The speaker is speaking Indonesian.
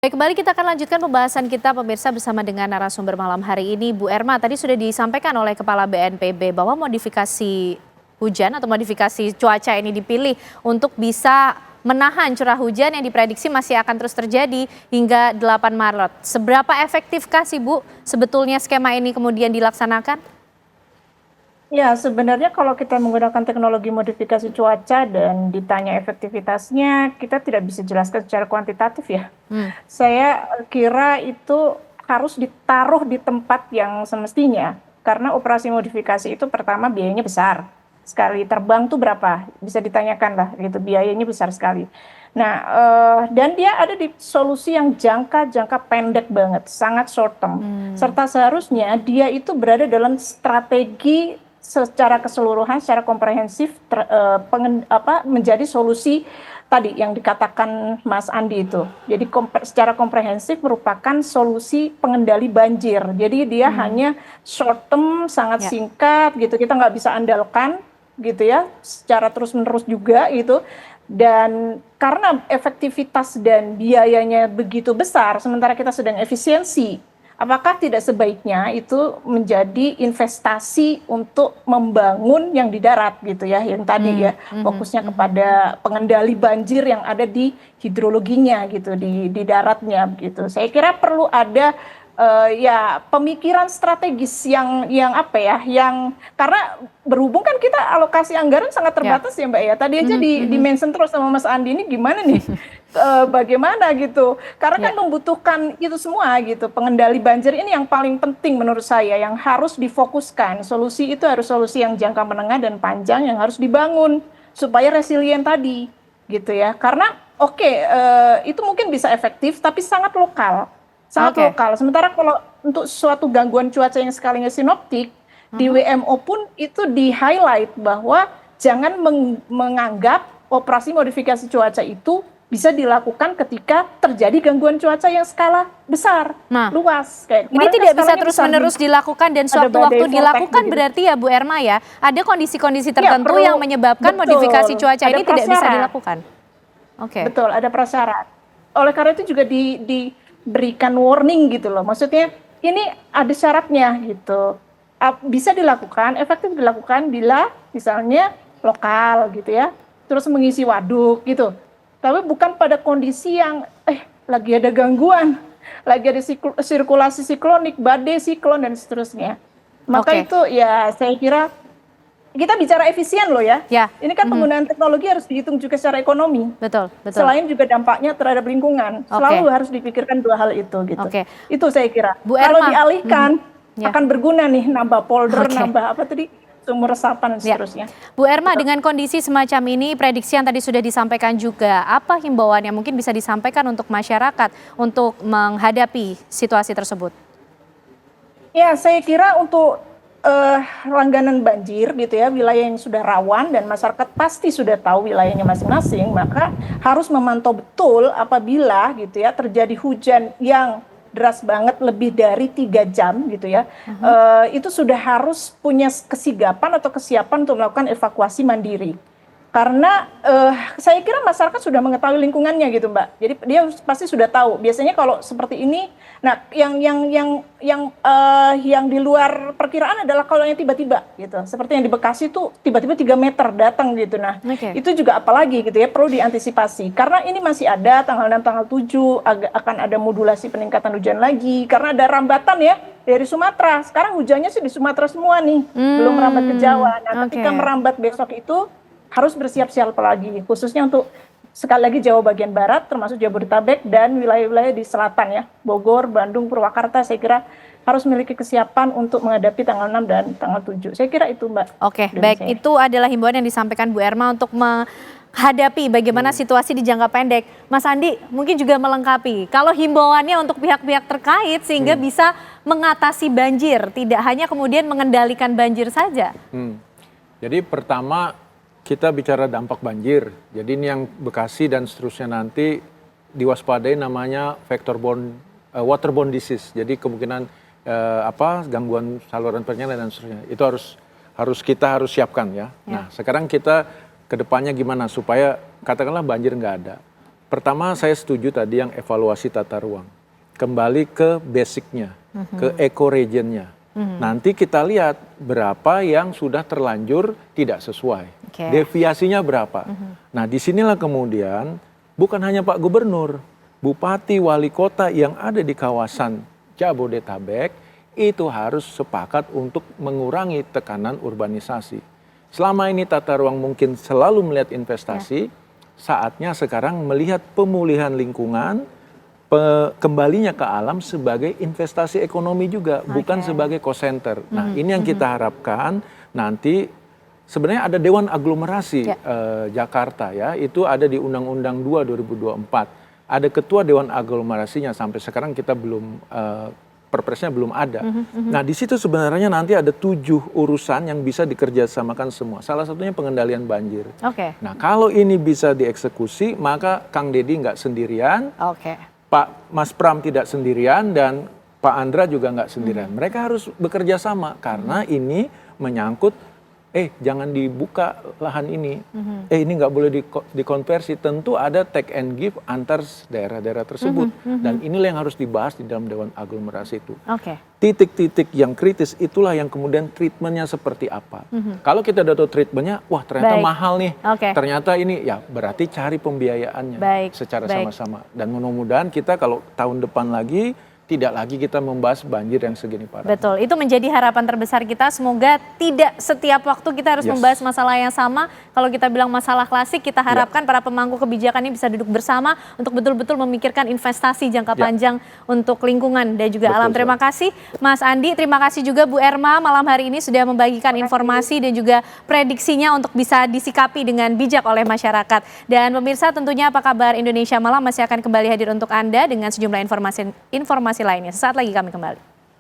Baik, kembali kita akan lanjutkan pembahasan kita pemirsa bersama dengan narasumber malam hari ini. Bu Erma, tadi sudah disampaikan oleh Kepala BNPB bahwa modifikasi hujan atau modifikasi cuaca ini dipilih untuk bisa menahan curah hujan yang diprediksi masih akan terus terjadi hingga 8 Maret. Seberapa efektifkah sih Bu sebetulnya skema ini kemudian dilaksanakan? Ya, sebenarnya kalau kita menggunakan teknologi modifikasi cuaca dan ditanya efektivitasnya, kita tidak bisa jelaskan secara kuantitatif ya. Hmm, Saya kira itu harus ditaruh di tempat yang semestinya, karena operasi modifikasi itu pertama biayanya besar. Sekali terbang tuh berapa? Bisa ditanyakan lah, gitu. Biayanya besar sekali. Nah, dan dia ada di solusi yang jangka pendek banget, sangat short term. Serta seharusnya dia itu berada dalam strategi secara keseluruhan, secara komprehensif menjadi solusi tadi yang dikatakan Mas Andi itu. Jadi secara komprehensif merupakan solusi pengendali banjir. Jadi dia hanya short term, sangat ya. singkat gitu. Kita nggak bisa andalkan gitu ya, secara terus-menerus juga gitu. Dan karena efektivitas dan biayanya begitu besar, sementara kita sedang efisiensi, apakah tidak sebaiknya itu menjadi investasi untuk membangun yang di darat gitu ya, yang tadi ya fokusnya kepada pengendali banjir yang ada di hidrologinya gitu, di daratnya gitu. Saya kira perlu ada ya pemikiran strategis yang apa ya, yang karena berhubung kan kita alokasi anggaran sangat Ya. terbatas ya Mbak ya. Tadi aja di mention terus sama Mas Andi, ini gimana nih? Bagaimana gitu? Karena kan Ya. membutuhkan itu semua gitu. Pengendali banjir ini yang paling penting menurut saya, yang harus difokuskan. Solusi itu harus solusi yang jangka menengah dan panjang yang harus dibangun supaya resilient tadi gitu ya. Karena oke, itu mungkin bisa efektif tapi sangat lokal. Sangat Oke. lokal. Sementara kalau untuk suatu gangguan cuaca yang skalinya sinoptik, di WMO pun itu di-highlight bahwa jangan menganggap operasi modifikasi cuaca itu bisa dilakukan ketika terjadi gangguan cuaca yang skala besar, Nah, luas. Kayak ini kemarin kan tidak bisa skalanya besar nih, terus-menerus dilakukan dan ada badai sewaktu-waktu vortex dilakukan begitu. berarti ya Bu Erma ya, ada kondisi-kondisi Ya, tertentu yang menyebabkan modifikasi betul, cuaca ada ini tidak bisa prasyarat. dilakukan. Oke. Betul, ada prasyarat. Oleh karena itu juga diberikan warning gitu loh. Maksudnya ini ada syaratnya gitu. Bisa dilakukan, efektif dilakukan bila misalnya lokal gitu ya. Terus mengisi waduk gitu. Tapi bukan pada kondisi yang lagi ada gangguan, lagi ada sirkulasi siklonik, badai siklon dan seterusnya. Maka Oke. itu ya saya kira kita bicara efisien loh ya. Ya. Ini kan penggunaan teknologi harus dihitung juga secara ekonomi. Betul, betul. Selain juga dampaknya terhadap lingkungan, Oke. selalu harus dipikirkan dua hal itu gitu. Oke. Itu saya kira. Bu Kalau Erma. dialihkan Ya. akan berguna nih, nambah polder, Oke. nambah apa tadi, sumur resapan dan Ya. seterusnya. Bu Erma, Gitu. dengan kondisi semacam ini, prediksi yang tadi sudah disampaikan juga, apa himbauan yang mungkin bisa disampaikan untuk masyarakat untuk menghadapi situasi tersebut? Ya, saya kira untuk langganan banjir gitu ya, wilayah yang sudah rawan dan masyarakat pasti sudah tahu wilayahnya masing-masing, maka harus memantau betul apabila gitu ya terjadi hujan yang deras banget lebih dari 3 jam gitu ya, itu sudah harus punya kesigapan atau kesiapan untuk melakukan evakuasi mandiri. Karena saya kira masyarakat sudah mengetahui lingkungannya gitu Mbak. Jadi dia pasti sudah tahu. Biasanya kalau seperti ini, nah yang di luar perkiraan adalah kalau yang tiba-tiba gitu. Seperti yang di Bekasi tuh tiba-tiba 3 meter datang gitu. Nah, Oke. itu juga apalagi gitu ya, perlu diantisipasi. Karena ini masih ada tanggal 6, tanggal 7 akan ada modulasi peningkatan hujan lagi karena ada rambatan ya dari Sumatera. Sekarang hujannya sih di Sumatera semua nih, belum merambat ke Jawa. Nah, Oke. ketika merambat besok itu harus bersiap-siap lagi, khususnya untuk sekali lagi Jawa bagian barat, termasuk Jabodetabek dan wilayah-wilayah di selatan ya, Bogor, Bandung, Purwakarta, saya kira harus memiliki kesiapan untuk menghadapi tanggal 6 dan tanggal 7. Saya kira itu Mbak. Oke, Dari baik. saya. Itu adalah himbauan yang disampaikan Bu Erma untuk menghadapi bagaimana situasi di jangka pendek. Mas Andi mungkin juga melengkapi. Kalau himbauannya untuk pihak-pihak terkait sehingga bisa mengatasi banjir, tidak hanya kemudian mengendalikan banjir saja. Jadi pertama kita bicara dampak banjir. Jadi ini yang Bekasi dan seterusnya nanti diwaspadai namanya waterborne disease. Jadi kemungkinan gangguan saluran pencernaan dan seterusnya. Itu kita harus siapkan ya. Nah, sekarang kita kedepannya gimana supaya katakanlah banjir nggak ada. Pertama saya setuju tadi yang evaluasi tata ruang. Kembali ke basicnya, ke ecoregionnya. Nanti kita lihat berapa yang sudah terlanjur tidak sesuai. Deviasinya berapa. Nah disinilah kemudian bukan hanya Pak Gubernur, Bupati, Wali Kota yang ada di kawasan Jabodetabek itu harus sepakat untuk mengurangi tekanan urbanisasi. Selama ini tata ruang mungkin selalu melihat investasi, saatnya sekarang melihat pemulihan lingkungan, kembalinya ke alam sebagai investasi ekonomi juga, bukan sebagai cost center. Nah ini yang kita harapkan nanti sebenarnya ada Dewan Aglomerasi Jakarta ya, itu ada di Undang-Undang 2 2024. Ada ketua Dewan Aglomerasinya, sampai sekarang kita belum perpresnya belum ada. Nah di situ sebenarnya nanti ada 7 urusan yang bisa dikerjasamakan semua. Salah satunya pengendalian banjir. Nah kalau ini bisa dieksekusi, maka Kang Deddy nggak sendirian, Pak Mas Pram tidak sendirian, dan Pak Andra juga nggak sendirian. Mereka harus bekerja sama karena ini menyangkut jangan dibuka lahan ini, ini nggak boleh dikonversi. Tentu ada take and give antar daerah-daerah tersebut, dan inilah yang harus dibahas di dalam Dewan Aglomerasi itu. Titik-titik yang kritis itulah yang kemudian treatmentnya seperti apa. Kalau kita udah tahu treatmentnya, wah ternyata mahal nih, ternyata ini ya berarti cari pembiayaannya secara sama-sama. Dan mudah-mudahan kita kalau tahun depan lagi tidak lagi kita membahas banjir yang segini parah. Betul, itu menjadi harapan terbesar kita. Semoga tidak setiap waktu kita harus membahas masalah yang sama. Kalau kita bilang masalah klasik, kita harapkan para pemangku kebijakan ini bisa duduk bersama untuk betul-betul memikirkan investasi jangka panjang untuk lingkungan dan juga alam. Terima kasih Mas Andi, terima kasih juga Bu Erma malam hari ini sudah membagikan informasi dan juga prediksinya untuk bisa disikapi dengan bijak oleh masyarakat. Dan pemirsa, tentunya Apa Kabar Indonesia Malam masih akan kembali hadir untuk Anda dengan sejumlah informasi lainnya. Sesaat lagi kami kembali.